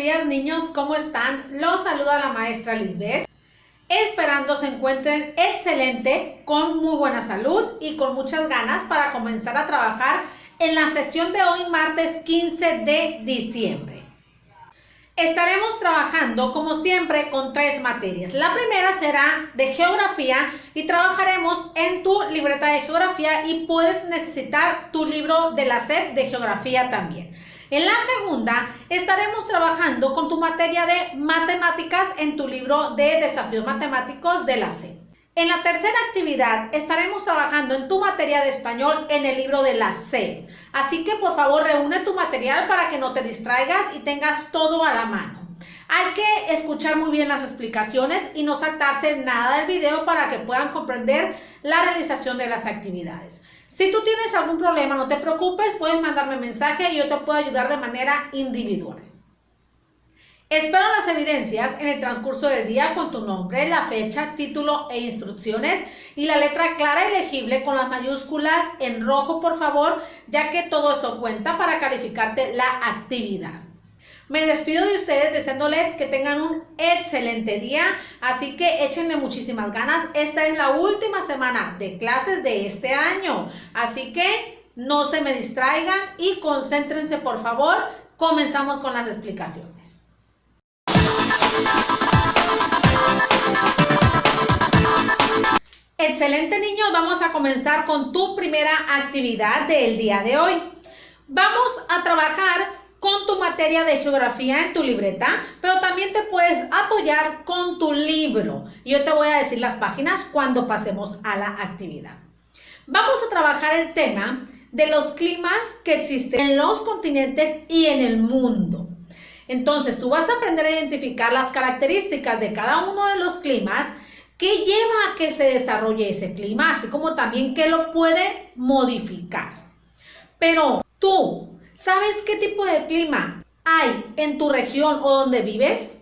días, niños, ¿cómo están? Los saluda la maestra Lisbeth, esperando se encuentren excelente, con muy buena salud y con muchas ganas para comenzar a trabajar en la sesión de hoy, martes 15 de diciembre. Estaremos trabajando, como siempre, con 3 materias. La primera será de geografía y trabajaremos en tu libreta de geografía y puedes necesitar tu libro de la SEP de geografía también. En la segunda estaremos trabajando con tu materia de matemáticas en tu libro de desafíos matemáticos de la SEP. En la tercera actividad estaremos trabajando en tu materia de español en el libro de la SEP. Así que por favor reúne tu material para que no te distraigas y tengas todo a la mano. Hay que escuchar muy bien las explicaciones y no saltarse nada del video para que puedan comprender la realización de las actividades. Si tú tienes algún problema, no te preocupes, puedes mandarme mensaje y yo te puedo ayudar de manera individual. Espero las evidencias en el transcurso del día con tu nombre, la fecha, título e instrucciones y la letra clara y legible con las mayúsculas en rojo, por favor, ya que todo eso cuenta para calificarte la actividad. Me despido de ustedes deseándoles que tengan un excelente día, así que échenle muchísimas ganas. Esta es la última semana de clases de este año, así que no se me distraigan y concéntrense, por favor. Comenzamos con las explicaciones. Excelente, niños, vamos a comenzar con tu primera actividad del día de hoy. Vamos a trabajar con tu materia de geografía en tu libreta, pero también te puedes apoyar con tu libro. Yo te voy a decir las páginas cuando pasemos a la actividad. Vamos a trabajar el tema de los climas que existen en los continentes y en el mundo. Entonces, tú vas a aprender a identificar las características de cada uno de los climas que lleva a que se desarrolle ese clima, así como también que lo puede modificar. Pero tú, ¿sabes qué tipo de clima hay en tu región o donde vives?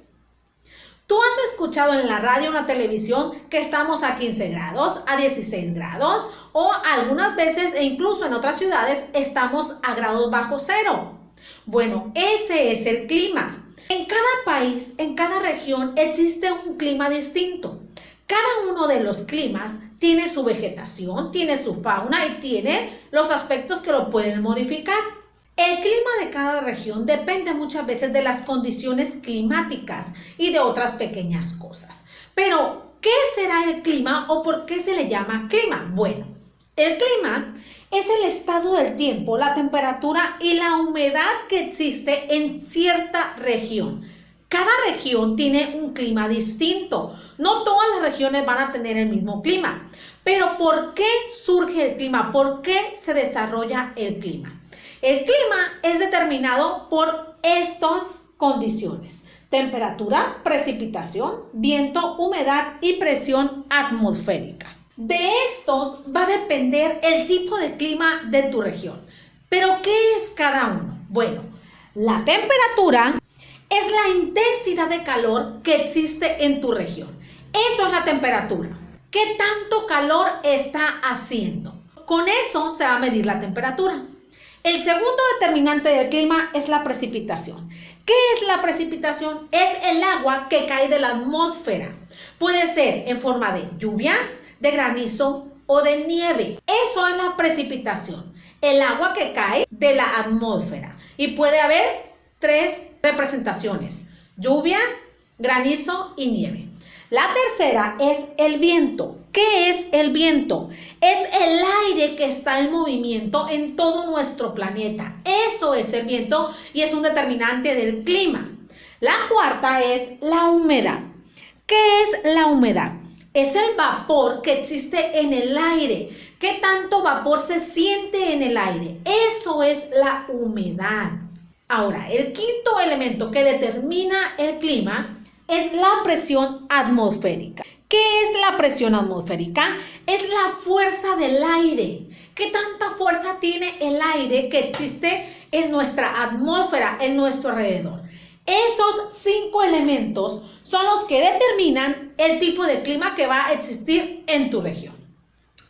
¿Tú has escuchado en la radio o en la televisión que estamos a 15 grados, a 16 grados o algunas veces e incluso en otras ciudades estamos a grados bajo cero? Bueno, ese es el clima. En cada país, en cada región existe un clima distinto. Cada uno de los climas tiene su vegetación, tiene su fauna y tiene los aspectos que lo pueden modificar. El clima de cada región depende muchas veces de las condiciones climáticas y de otras pequeñas cosas. Pero, ¿qué será el clima o por qué se le llama clima? Bueno, el clima es el estado del tiempo, la temperatura y la humedad que existe en cierta región. Cada región tiene un clima distinto. No todas las regiones van a tener el mismo clima. Pero ¿por qué surge el clima? ¿Por qué se desarrolla el clima? El clima es determinado por estas condiciones: temperatura, precipitación, viento, humedad y presión atmosférica. De estos va a depender el tipo de clima de tu región. ¿Pero qué es cada uno? Bueno, la temperatura es la intensidad de calor que existe en tu región. Eso es la temperatura. ¿Qué tanto calor está haciendo? Con eso se va a medir la temperatura. El segundo determinante del clima es la precipitación. ¿Qué es la precipitación? Es el agua que cae de la atmósfera. Puede ser en forma de lluvia, de granizo o de nieve. Eso es la precipitación. El agua que cae de la atmósfera. Y puede haber 3 representaciones: lluvia, granizo y nieve. La tercera es el viento. ¿Qué es el viento? Es el aire que está en movimiento en todo nuestro planeta. Eso es el viento y es un determinante del clima. La cuarta es la humedad. ¿Qué es la humedad? Es el vapor que existe en el aire. ¿Qué tanto vapor se siente en el aire? Eso es la humedad. Ahora, el quinto elemento que determina el clima es la presión atmosférica. ¿Qué es la presión atmosférica? Es la fuerza del aire. ¿Qué tanta fuerza tiene el aire que existe en nuestra atmósfera, en nuestro alrededor? Esos 5 elementos son los que determinan el tipo de clima que va a existir en tu región.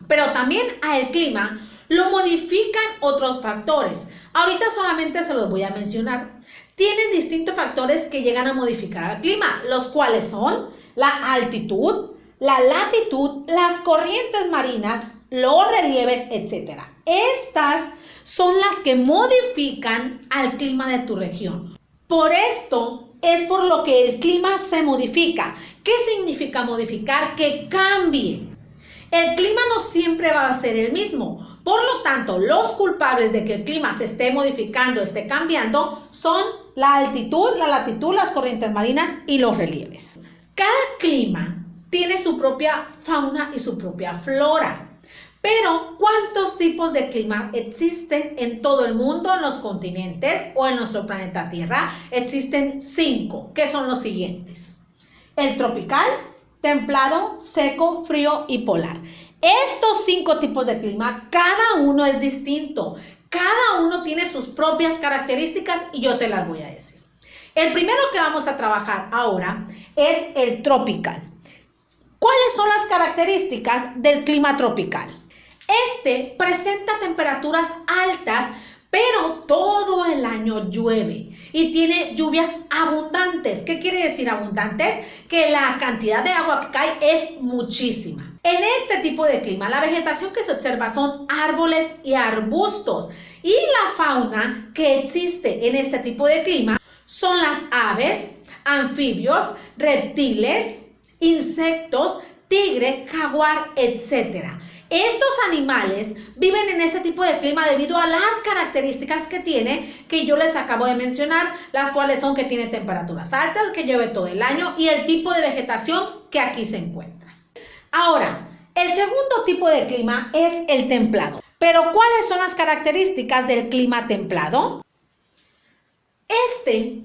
Pero también al clima lo modifican otros factores. Ahorita solamente se los voy a mencionar. tienen distintos factores que llegan a modificar el clima, los cuales son la altitud, la latitud, las corrientes marinas, los relieves, etc. Estas son las que modifican al clima de tu región. Por esto es por lo que el clima se modifica. ¿Qué significa modificar? Que cambie. El clima no siempre va a ser el mismo. Por lo tanto, los culpables de que el clima se esté modificando, esté cambiando, son la altitud, la latitud, las corrientes marinas y los relieves. Cada clima tiene su propia fauna y su propia flora. Pero, ¿cuántos tipos de clima existen en todo el mundo, en los continentes o en nuestro planeta Tierra? Existen 5, que son los siguientes. El tropical, templado, seco, frío y polar. Estos 5 tipos de clima, cada uno es distinto. Cada uno tiene sus propias características y yo te las voy a decir. El primero que vamos a trabajar ahora es el tropical. ¿Cuáles son las características del clima tropical? Este presenta temperaturas altas, pero todo el año llueve y tiene lluvias abundantes. ¿Qué quiere decir abundantes? Que la cantidad de agua que cae es muchísima. En este tipo de clima, la vegetación que se observa son árboles y arbustos. Y la fauna que existe en este tipo de clima son las aves, anfibios, reptiles, insectos, tigre, jaguar, etc. Estos animales viven en este tipo de clima debido a las características que tiene, que yo les acabo de mencionar, las cuales son que tiene temperaturas altas, que llueve todo el año y el tipo de vegetación que aquí se encuentra. Ahora, el segundo tipo de clima es el templado. Pero, ¿cuáles son las características del clima templado? Este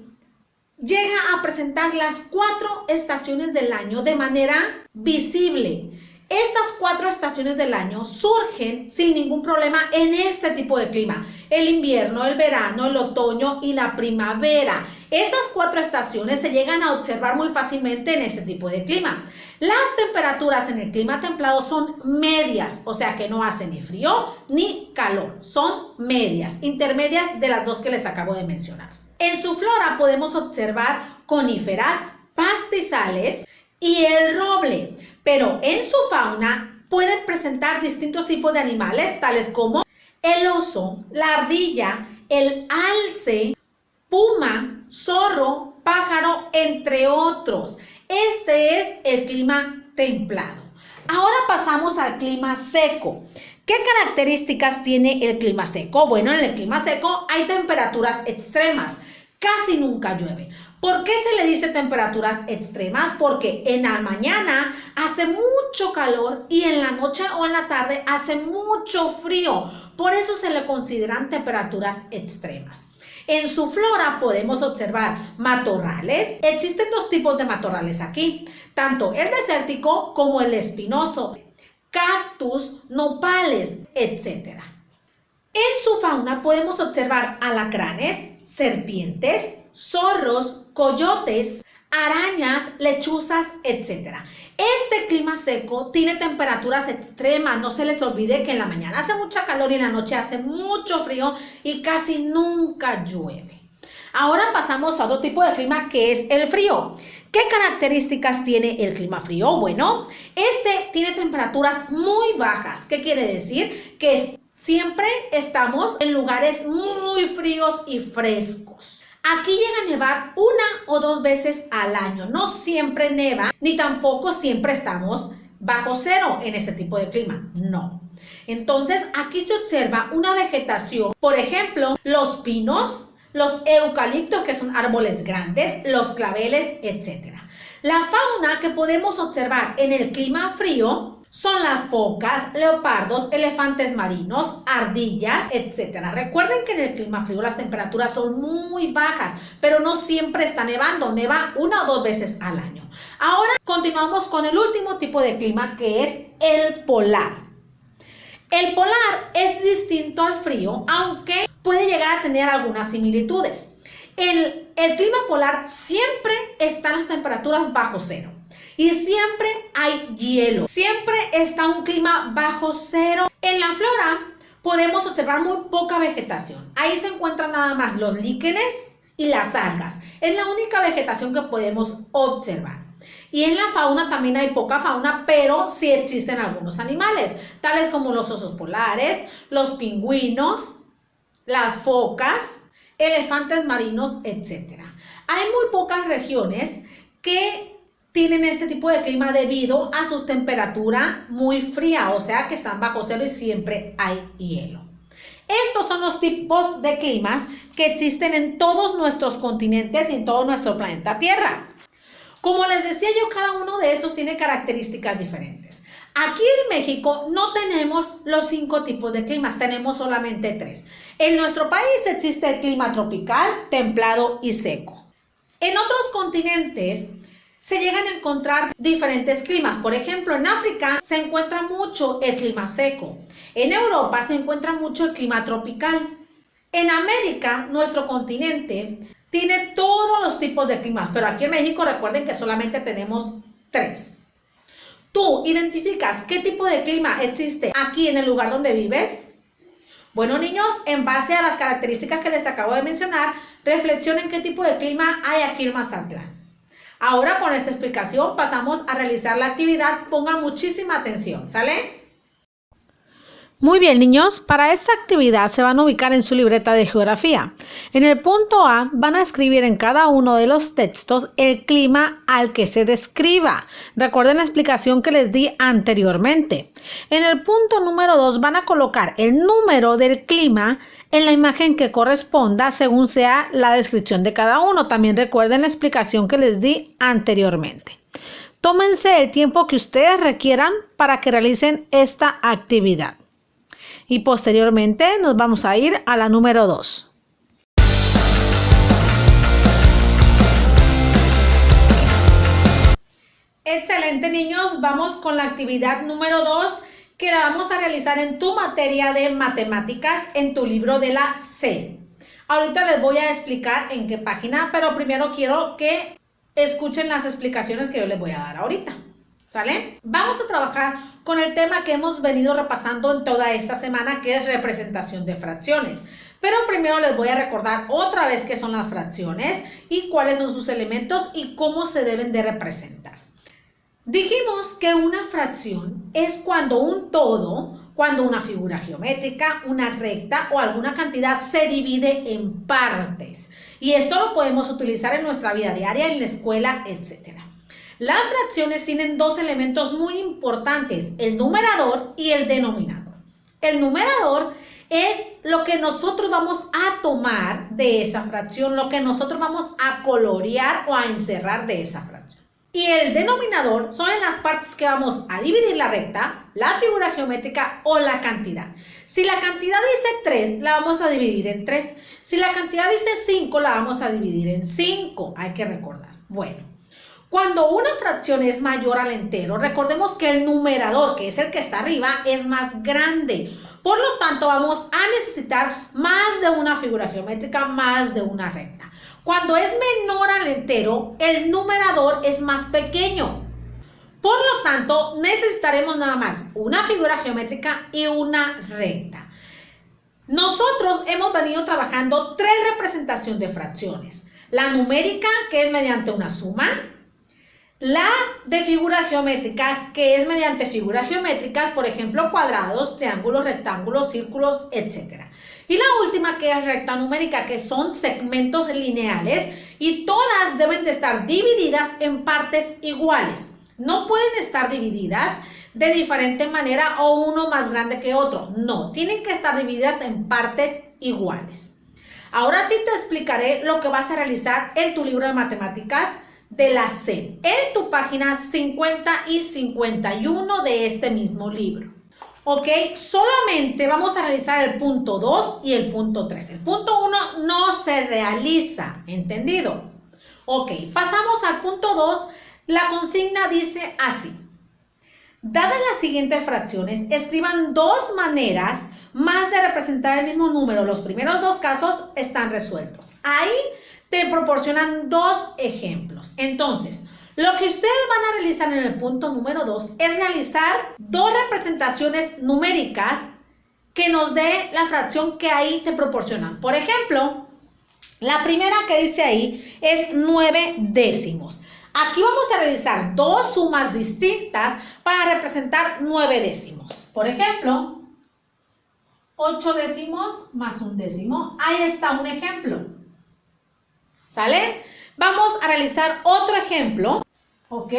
llega a presentar las 4 estaciones del año de manera visible. Estas 4 estaciones del año surgen sin ningún problema en este tipo de clima. El invierno, el verano, el otoño y la primavera. Esas 4 estaciones se llegan a observar muy fácilmente en este tipo de clima. Las temperaturas en el clima templado son medias, o sea que no hace ni frío ni calor. Son medias, intermedias de las 2 que les acabo de mencionar. En su flora podemos observar coníferas, pastizales y el roble. Pero en su fauna pueden presentar distintos tipos de animales, tales como el oso, la ardilla, el alce, puma, zorro, pájaro, entre otros. Este es el clima templado. Ahora pasamos al clima seco. ¿Qué características tiene el clima seco? Bueno, en el clima seco hay temperaturas extremas. Casi nunca llueve. ¿Por qué se le dice temperaturas extremas? Porque en la mañana hace mucho calor y en la noche o en la tarde hace mucho frío. Por eso se le consideran temperaturas extremas. En su flora podemos observar matorrales. Existen 2 tipos de matorrales aquí, tanto el desértico como el espinoso, cactus, nopales, etc. En su fauna podemos observar alacranes, serpientes, zorros, coyotes, arañas, lechuzas, etc. Este clima seco tiene temperaturas extremas. No se les olvide que en la mañana hace mucha calor y en la noche hace mucho frío y casi nunca llueve. Ahora pasamos a otro tipo de clima que es el frío. ¿Qué características tiene el clima frío? Bueno, este tiene temperaturas muy bajas. ¿Qué quiere decir? Que siempre estamos en lugares muy fríos y frescos. Aquí llega a nevar 1 o 2 veces al año. No siempre neva, ni tampoco siempre estamos bajo cero en ese tipo de clima. No. Entonces, aquí se observa una vegetación, por ejemplo, los pinos, los eucaliptos, que son árboles grandes, los claveles, etc. La fauna que podemos observar en el clima frío son las focas, leopardos, elefantes marinos, ardillas, etc. Recuerden que en el clima frío las temperaturas son muy bajas, pero no siempre está nevando, neva 1 o 2 veces al año. Ahora continuamos con el último tipo de clima, que es el polar. El polar es distinto al frío, aunque puede llegar a tener algunas similitudes. El clima polar siempre están las temperaturas bajo cero. Y siempre hay hielo, siempre está un clima bajo cero. En la flora podemos observar muy poca vegetación. Ahí se encuentran nada más los líquenes y las algas. Es la única vegetación que podemos observar. Y en la fauna también hay poca fauna, pero sí existen algunos animales, tales como los osos polares, los pingüinos, las focas, elefantes marinos, etc. Hay muy pocas regiones que tienen este tipo de clima debido a su temperatura muy fría, o sea que están bajo cero y siempre hay hielo. Estos son los tipos de climas que existen en todos nuestros continentes y en todo nuestro planeta Tierra. Como les decía yo, cada uno de estos tiene características diferentes. Aquí en México no tenemos los 5 tipos de climas, tenemos solamente 3. En nuestro país existe el clima tropical, templado y seco. En otros continentes se llegan a encontrar diferentes climas. Por ejemplo, en África se encuentra mucho el clima seco. En Europa se encuentra mucho el clima tropical. En América, nuestro continente tiene todos los tipos de climas, pero aquí en México recuerden que solamente tenemos 3. ¿Tú identificas qué tipo de clima existe aquí en el lugar donde vives? Bueno, niños, en base a las características que les acabo de mencionar, reflexionen qué tipo de clima hay aquí en Mazatlán. Ahora, con esta explicación, pasamos a realizar la actividad. Pongan muchísima atención, ¿sale? Muy bien, niños, para esta actividad se van a ubicar en su libreta de geografía. En el punto A van a escribir en cada uno de los textos el clima al que se describa. Recuerden la explicación que les di anteriormente. En el punto número 2 van a colocar el número del clima en la imagen que corresponda según sea la descripción de cada uno. También recuerden la explicación que les di anteriormente. Tómense el tiempo que ustedes requieran para que realicen esta actividad. Y posteriormente nos vamos a ir a la número 2. Excelente, niños. Vamos con la actividad número 2 que la vamos a realizar en tu materia de matemáticas en tu libro de la C. Ahorita les voy a explicar en qué página, pero primero quiero que escuchen las explicaciones que yo les voy a dar ahorita. ¿Sale? Vamos a trabajar con el tema que hemos venido repasando en toda esta semana, que es representación de fracciones. Pero primero les voy a recordar otra vez qué son las fracciones y cuáles son sus elementos y cómo se deben de representar. Dijimos que una fracción es cuando un todo, cuando una figura geométrica, una recta o alguna cantidad se divide en partes. Y esto lo podemos utilizar en nuestra vida diaria, en la escuela, etc. Las fracciones tienen 2 elementos muy importantes, el numerador y el denominador. El numerador es lo que nosotros vamos a tomar de esa fracción, lo que nosotros vamos a colorear o a encerrar de esa fracción. Y el denominador son en las partes que vamos a dividir la recta, la figura geométrica o la cantidad. Si la cantidad dice 3, la vamos a dividir en 3. Si la cantidad dice 5, la vamos a dividir en 5. Hay que recordar. Bueno. Cuando una fracción es mayor al entero, recordemos que el numerador, que es el que está arriba, es más grande. Por lo tanto, vamos a necesitar más de una figura geométrica, más de una recta. Cuando es menor al entero, el numerador es más pequeño. Por lo tanto, necesitaremos nada más una figura geométrica y una recta. Nosotros hemos venido trabajando 3 representaciones de fracciones. La numérica, que es mediante una suma. La de figuras geométricas, que es mediante figuras geométricas, por ejemplo, cuadrados, triángulos, rectángulos, círculos, etc. Y la última, que es recta numérica, que son segmentos lineales y todas deben de estar divididas en partes iguales. No pueden estar divididas de diferente manera o uno más grande que otro. No, tienen que estar divididas en partes iguales. Ahora sí te explicaré lo que vas a realizar en tu libro de matemáticas de la C, en tu página 50 y 51 de este mismo libro. Ok, solamente vamos a realizar el punto 2 y el punto 3. El punto 1 no se realiza, ¿entendido? Ok, pasamos al punto 2. La consigna dice así: dadas las siguientes fracciones, escriban 2 maneras más de representar el mismo número. Los primeros 2 casos están resueltos. Ahí te proporcionan 2 ejemplos. Entonces, lo que ustedes van a realizar en el punto número 2 es realizar 2 representaciones numéricas que nos dé la fracción que ahí te proporcionan. Por ejemplo, La primera que dice ahí es 9 décimos. Aquí vamos a realizar dos sumas distintas para representar 9 décimos. Por ejemplo, 8 décimos más 1 décimo. Ahí está un ejemplo. ¿Sale? Vamos a realizar otro ejemplo. ¿Ok?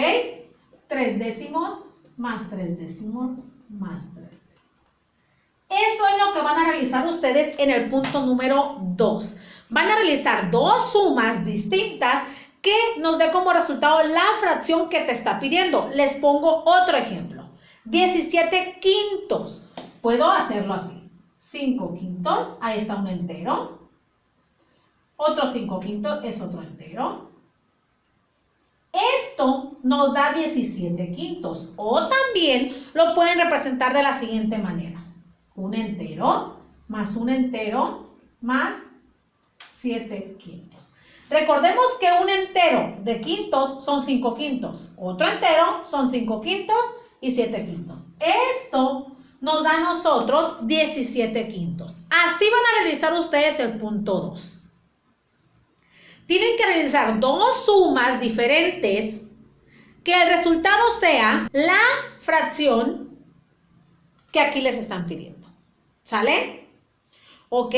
3 décimos más 3 décimos más 3 décimos. Eso es lo que van a realizar ustedes en el punto número 2. Van a realizar dos sumas distintas que nos dé como resultado la fracción que te está pidiendo. Les pongo otro ejemplo. 17 quintos. Puedo hacerlo así. 5 quintos, ahí está un entero. Otro 5 quintos es otro entero. Esto nos da 17 quintos. O también lo pueden representar de la siguiente manera. Un entero más un entero más 7 quintos. Recordemos que un entero de quintos son 5 quintos. Otro entero son 5 quintos y 7 quintos. Esto nos da a nosotros 17 quintos. Así van a realizar ustedes el punto 2. Tienen que realizar dos sumas diferentes que el resultado sea la fracción que aquí les están pidiendo. ¿Sale? ¿Ok?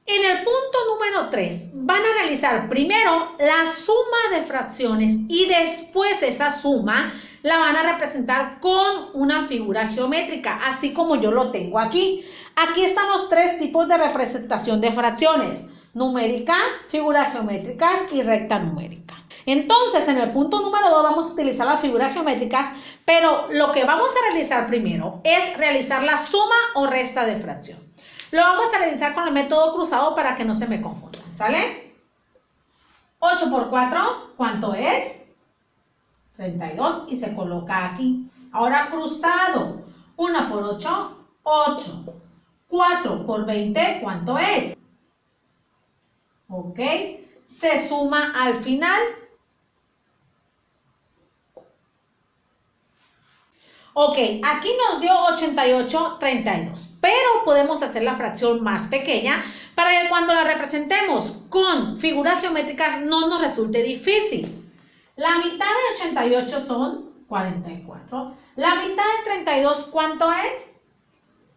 En el punto número 3 van a realizar primero la suma de fracciones y después esa suma la van a representar con una figura geométrica, así como yo lo tengo aquí. Aquí están los tres tipos de representación de fracciones: numérica, figuras geométricas y recta numérica. Entonces, en el punto número 2 vamos a utilizar las figuras geométricas, pero lo que vamos a realizar primero es realizar la suma o resta de fracción. Lo vamos a realizar con el método cruzado para que no se me confundan, ¿sale? 8 por 4, ¿cuánto es? 32 y se coloca aquí. Ahora cruzado, 1 por 8, 8. 4 por 20, ¿cuánto es? Ok, se suma al final. Ok, aquí nos dio 88/32, pero podemos hacer la fracción más pequeña para que cuando la representemos con figuras geométricas no nos resulte difícil. La mitad de 88 son 44. La mitad de 32, ¿cuánto es?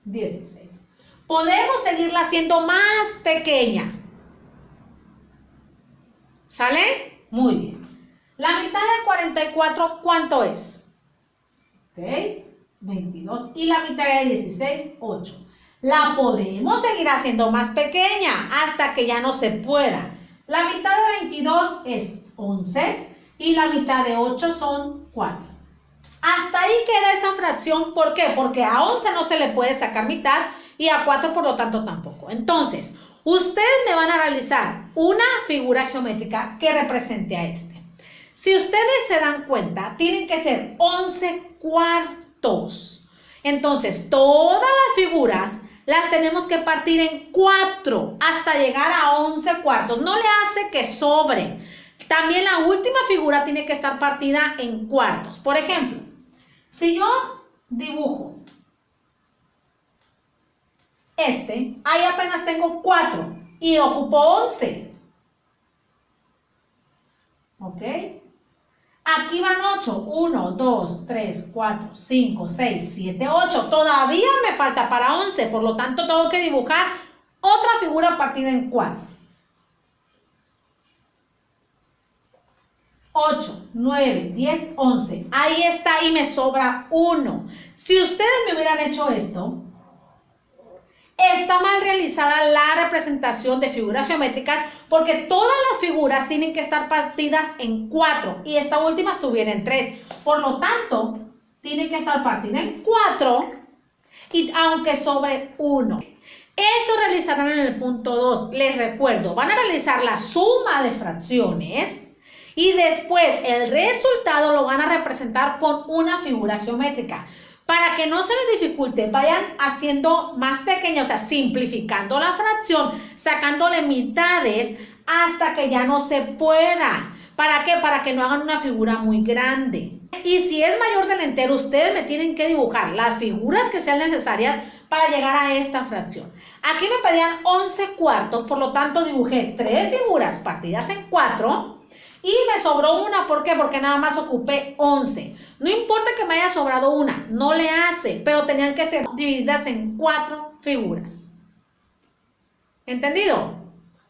16. Podemos seguirla haciendo más pequeña. ¿Sale? Muy bien. La mitad de 44, ¿cuánto es? Ok, 22. Y la mitad de 16, 8. La podemos seguir haciendo más pequeña hasta que ya no se pueda. La mitad de 22 es 11 y la mitad de 8 son 4. Hasta ahí queda esa fracción. ¿Por qué? Porque a 11 no se le puede sacar mitad y a 4 por lo tanto tampoco. Entonces, ustedes me van a realizar una figura geométrica que represente a este. Si ustedes se dan cuenta, tienen que ser 11 cuartos. Entonces, todas las figuras las tenemos que partir en 4 hasta llegar a 11 cuartos. No le hace que sobren. También la última figura tiene que estar partida en cuartos. Por ejemplo, si yo dibujo este, ahí apenas tengo 4 y ocupo 11. ¿Ok? Aquí van 8. 1, 2, 3, 4, 5, 6, 7, 8. Todavía me falta para 11. Por lo tanto, tengo que dibujar otra figura partida en 4. 8, 9, 10, 11. Ahí está y me sobra 1. Si ustedes me hubieran hecho esto, está mal realizada la representación de figuras geométricas porque todas las figuras tienen que estar partidas en 4 y esta última estuviera en 3. Por lo tanto, tiene que estar partida en 4 y aunque sobre 1. Eso realizarán en el punto 2. Les recuerdo, van a realizar la suma de fracciones y después el resultado lo van a representar con una figura geométrica. Para que no se les dificulte, vayan haciendo más pequeño, o sea, simplificando la fracción, sacándole mitades hasta que ya no se pueda. ¿Para qué? Para que no hagan una figura muy grande. Y si es mayor del entero, ustedes me tienen que dibujar las figuras que sean necesarias para llegar a esta fracción. Aquí me pedían 11 cuartos, por lo tanto dibujé 3 figuras partidas en 4 y me sobró una. ¿Por qué? Porque nada más ocupé 11. No importa que me haya sobrado una, no le hace, pero tenían que ser divididas en 4 figuras. ¿Entendido?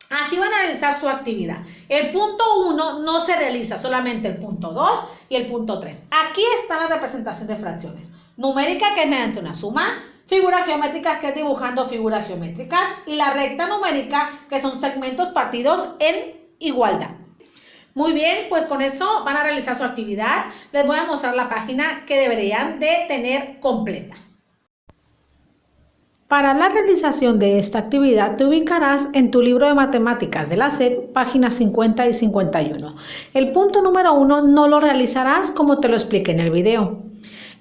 Así van a realizar su actividad. El punto 1 no se realiza, solamente el punto 2 y el punto 3. Aquí está la representación de fracciones. Numérica, que es mediante una suma. Figuras geométricas, que es dibujando figuras geométricas. Y la recta numérica, que son segmentos partidos en igualdad. Muy bien, pues con eso van a realizar su actividad. Les voy a mostrar la página que deberían de tener completa. Para la realización de esta actividad te ubicarás en tu libro de matemáticas de la SEP, páginas 50 y 51. El punto número 1 no lo realizarás como te lo expliqué en el video.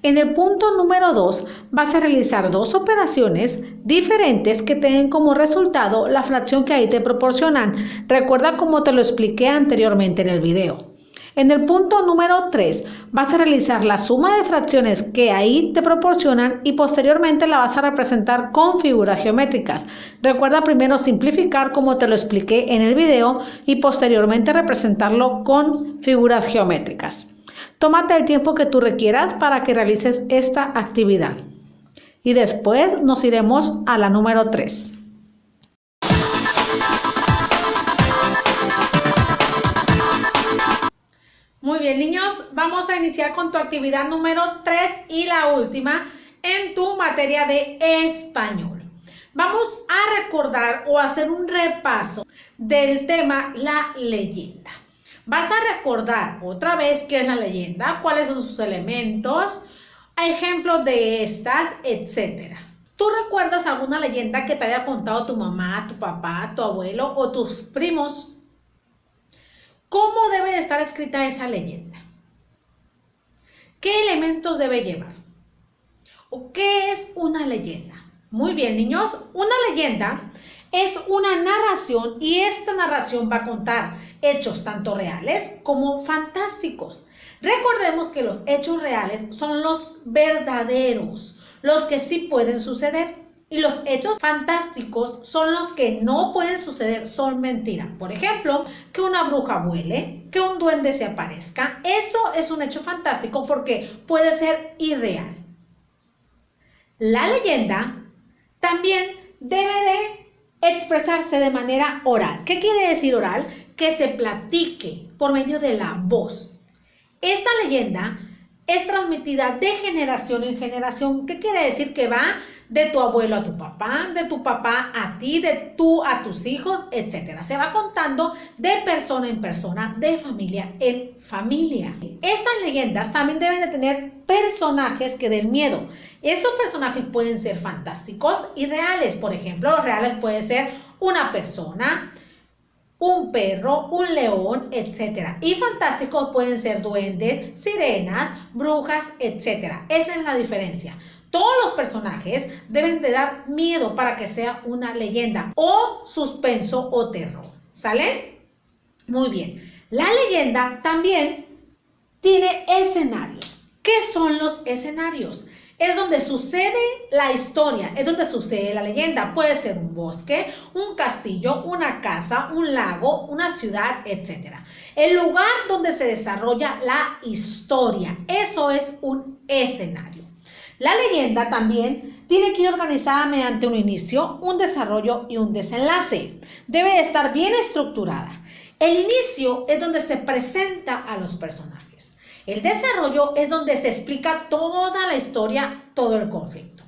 En el punto número 2 vas a realizar 2 operaciones diferentes que tengan como resultado la fracción que ahí te proporcionan. Recuerda como te lo expliqué anteriormente en el video. En el punto número 3 vas a realizar la suma de fracciones que ahí te proporcionan y posteriormente la vas a representar con figuras geométricas. Recuerda primero simplificar como te lo expliqué en el video y posteriormente representarlo con figuras geométricas. Tómate el tiempo que tú requieras para que realices esta actividad. Y después nos iremos a la número 3. Muy bien, niños, vamos a iniciar con tu actividad número 3 y la última en tu materia de español. Vamos a recordar o hacer un repaso del tema la leyenda. Vas a recordar otra vez qué es la leyenda, cuáles son sus elementos, ejemplos de estas, etc. ¿Tú recuerdas alguna leyenda que te haya contado tu mamá, tu papá, tu abuelo o tus primos? ¿Cómo debe de estar escrita esa leyenda? ¿Qué elementos debe llevar? ¿O qué es una leyenda? Muy bien, niños, una leyenda es una narración y esta narración va a contar hechos tanto reales como fantásticos. Recordemos que los hechos reales son los verdaderos, los que sí pueden suceder. Y los hechos fantásticos son los que no pueden suceder, son mentiras. Por ejemplo, que una bruja vuele, que un duende se aparezca. Eso es un hecho fantástico porque puede ser irreal. La leyenda también debe de expresarse de manera oral. ¿Qué quiere decir oral? Que se platique por medio de la voz. Esta leyenda es transmitida de generación en generación. ¿Qué quiere decir? Que va de tu abuelo a tu papá, de tu papá a ti, de tú a tus hijos, etc. Se va contando de persona en persona, de familia en familia. Estas leyendas también deben de tener personajes que den miedo. Estos personajes pueden ser fantásticos y reales. Por ejemplo, los reales pueden ser una persona, un perro, un león, etc. Y fantásticos pueden ser duendes, sirenas, brujas, etc. Esa es la diferencia. Todos los personajes deben de dar miedo para que sea una leyenda o suspenso o terror. ¿Sale? Muy bien. La leyenda también tiene escenarios. ¿Qué son los escenarios? Es donde sucede la historia, es donde sucede la leyenda. Puede ser un bosque, un castillo, una casa, un lago, una ciudad, etc. El lugar donde se desarrolla la historia, eso es un escenario. La leyenda también tiene que ir organizada mediante un inicio, un desarrollo y un desenlace. Debe de estar bien estructurada. El inicio es donde se presenta a los personajes. El desarrollo es donde se explica toda la historia, todo el conflicto.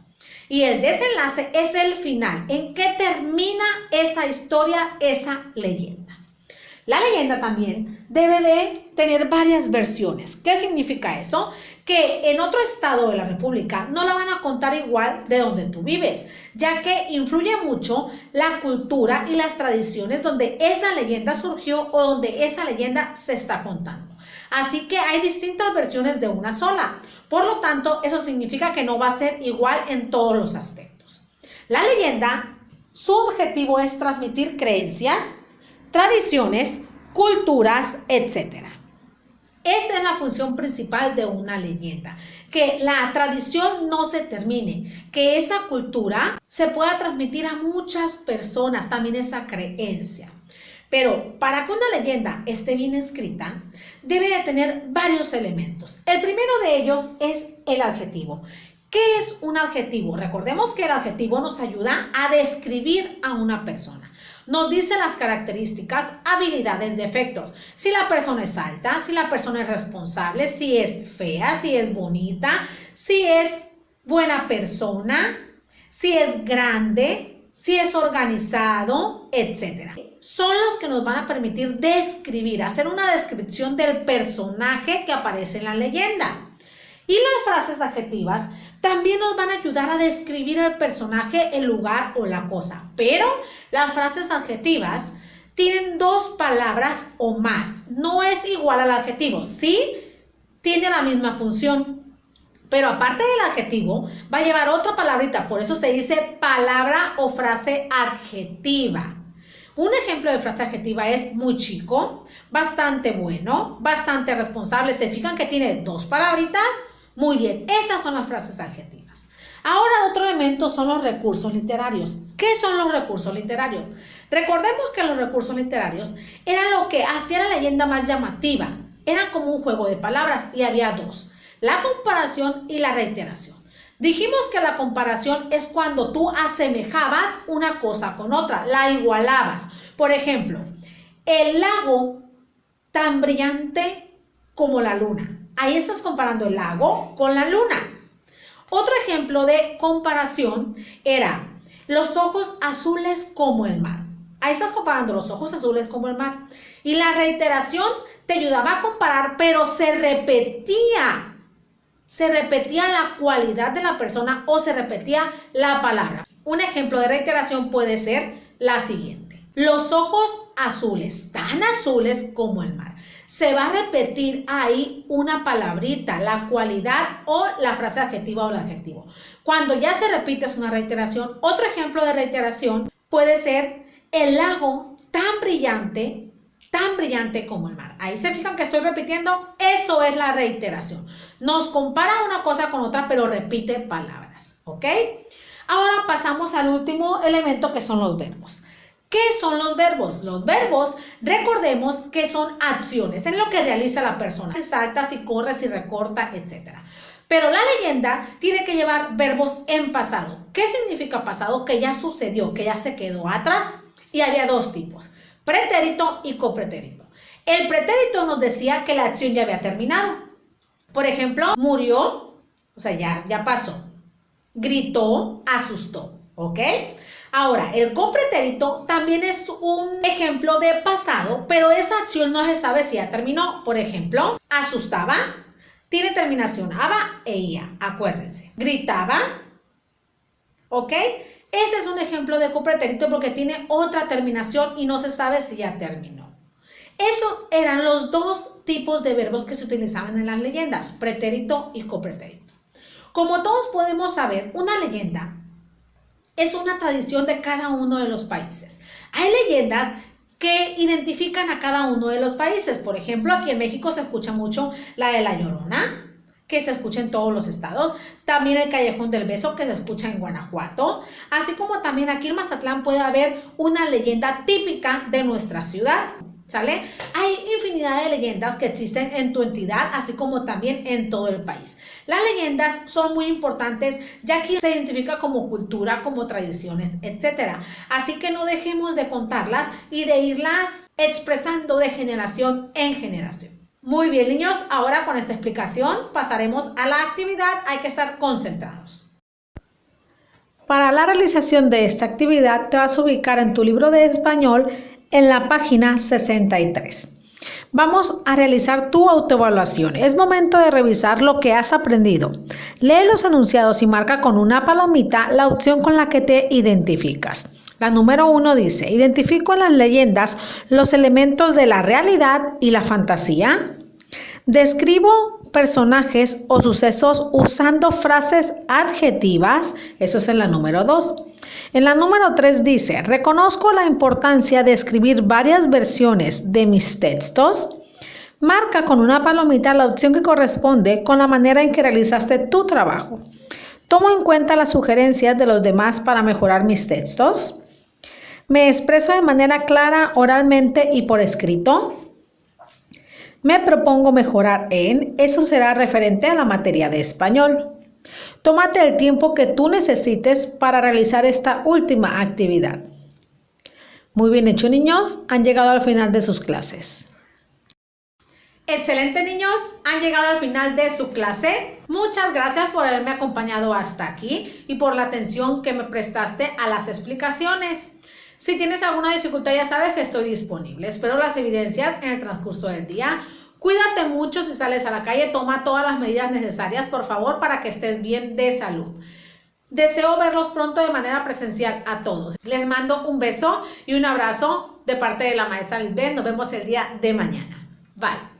Y el desenlace es el final, en que termina esa historia, esa leyenda. La leyenda también debe de tener varias versiones. ¿Qué significa eso? Que en otro estado de la República no la van a contar igual de donde tú vives, ya que influye mucho la cultura y las tradiciones donde esa leyenda surgió o donde esa leyenda se está contando. Así que hay distintas versiones de una sola. Por lo tanto, eso significa que no va a ser igual en todos los aspectos. La leyenda, su objetivo es transmitir creencias, tradiciones, culturas, etc. Esa es la función principal de una leyenda, que la tradición no se termine, que esa cultura se pueda transmitir a muchas personas, también esa creencia. Pero para que una leyenda esté bien escrita, debe de tener varios elementos. El primero de ellos es el adjetivo. ¿Qué es un adjetivo? Recordemos que el adjetivo nos ayuda a describir a una persona. Nos dice las características, habilidades, defectos. Si la persona es alta, si la persona es responsable, si es fea, si es bonita, si es buena persona, si es grande, si es organizado, etc. Son los que nos van a permitir describir, hacer una descripción del personaje que aparece en la leyenda. Y las frases adjetivas también nos van a ayudar a describir el personaje, el lugar o la cosa. Pero las frases adjetivas tienen dos palabras o más. No es igual al adjetivo. Sí, tiene la misma función. Pero aparte del adjetivo, va a llevar otra palabrita. Por eso se dice palabra o frase adjetiva. Un ejemplo de frase adjetiva es muy chico, bastante bueno, bastante responsable. ¿Se fijan que tiene dos palabritas? Muy bien, esas son las frases adjetivas. Ahora otro elemento son los recursos literarios. ¿Qué son los recursos literarios? Recordemos que los recursos literarios eran lo que hacía la leyenda más llamativa. Eran como un juego de palabras y había dos: la comparación y la reiteración. Dijimos que la comparación es cuando tú asemejabas una cosa con otra, la igualabas. Por ejemplo, el lago tan brillante como la luna. Ahí estás comparando el lago con la luna. Otro ejemplo de comparación era los ojos azules como el mar. Ahí estás comparando los ojos azules como el mar. Y la reiteración te ayudaba a comparar, pero se repetía la cualidad de la persona o se repetía la palabra. Un ejemplo de reiteración puede ser la siguiente: los ojos azules, tan azules como el mar. Se va a repetir ahí una palabrita, la cualidad o la frase adjetiva o el adjetivo. Cuando ya se repite es una reiteración. Otro ejemplo de reiteración puede ser el lago tan brillante como el mar. Ahí se fijan que estoy repitiendo. Eso es la reiteración. Nos compara una cosa con otra, pero repite palabras, ¿ok? Ahora pasamos al último elemento, que son los verbos. ¿Qué son los verbos? Los verbos, recordemos que son acciones en lo que realiza la persona. Si salta, si corre, si recorta, etc. Pero la leyenda tiene que llevar verbos en pasado. ¿Qué significa pasado? Que ya sucedió, que ya se quedó atrás. Y había dos tipos: pretérito y copretérito. El pretérito nos decía que la acción ya había terminado. Por ejemplo, murió, o sea, ya pasó. Gritó, asustó, ¿ok? Ahora, el copretérito también es un ejemplo de pasado, pero esa acción no se sabe si ya terminó. Por ejemplo, asustaba, tiene terminación aba e ia, acuérdense. Gritaba, ¿ok? Ese es un ejemplo de copretérito porque tiene otra terminación y no se sabe si ya terminó. Esos eran los dos tipos de verbos que se utilizaban en las leyendas: pretérito y copretérito. Como todos podemos saber, una leyenda es una tradición de cada uno de los países. Hay leyendas que identifican a cada uno de los países. Por ejemplo, aquí en México se escucha mucho la de La Llorona, que se escucha en todos los estados. También el Callejón del Beso, que se escucha en Guanajuato. Así como también aquí en Mazatlán puede haber una leyenda típica de nuestra ciudad, ¿sale? Hay infinidad de leyendas que existen en tu entidad, así como también en todo el país. Las leyendas son muy importantes, ya que se identifica como cultura, como tradiciones, etc. Así que no dejemos de contarlas y de irlas expresando de generación en generación. Muy bien, niños, ahora con esta explicación pasaremos a la actividad. Hay que estar concentrados. Para la realización de esta actividad te vas a ubicar en tu libro de español en la página 63. Vamos a realizar tu autoevaluación. Es momento de revisar lo que has aprendido. Lee los enunciados y marca con una palomita la opción con la que te identificas. La número 1 dice: identifico en las leyendas los elementos de la realidad y la fantasía. Describo personajes o sucesos usando frases adjetivas. Eso es en la número 2. En la número 3 dice: reconozco la importancia de escribir varias versiones de mis textos. Marca con una palomita la opción que corresponde con la manera en que realizaste tu trabajo. ¿Tomo en cuenta las sugerencias de los demás para mejorar mis textos? ¿Me expreso de manera clara oralmente y por escrito? Me propongo mejorar eso será referente a la materia de español. Tómate el tiempo que tú necesites para realizar esta última actividad. Muy bien hecho, niños, han llegado al final de sus clases. Excelente, niños, han llegado al final de su clase. Muchas gracias por haberme acompañado hasta aquí y por la atención que me prestaste a las explicaciones. Si tienes alguna dificultad, ya sabes que estoy disponible. Espero las evidencias en el transcurso del día. Cuídate mucho si sales a la calle. Toma todas las medidas necesarias, por favor, para que estés bien de salud. Deseo verlos pronto de manera presencial a todos. Les mando un beso y un abrazo de parte de la maestra Lisbeth. Nos vemos el día de mañana. Bye.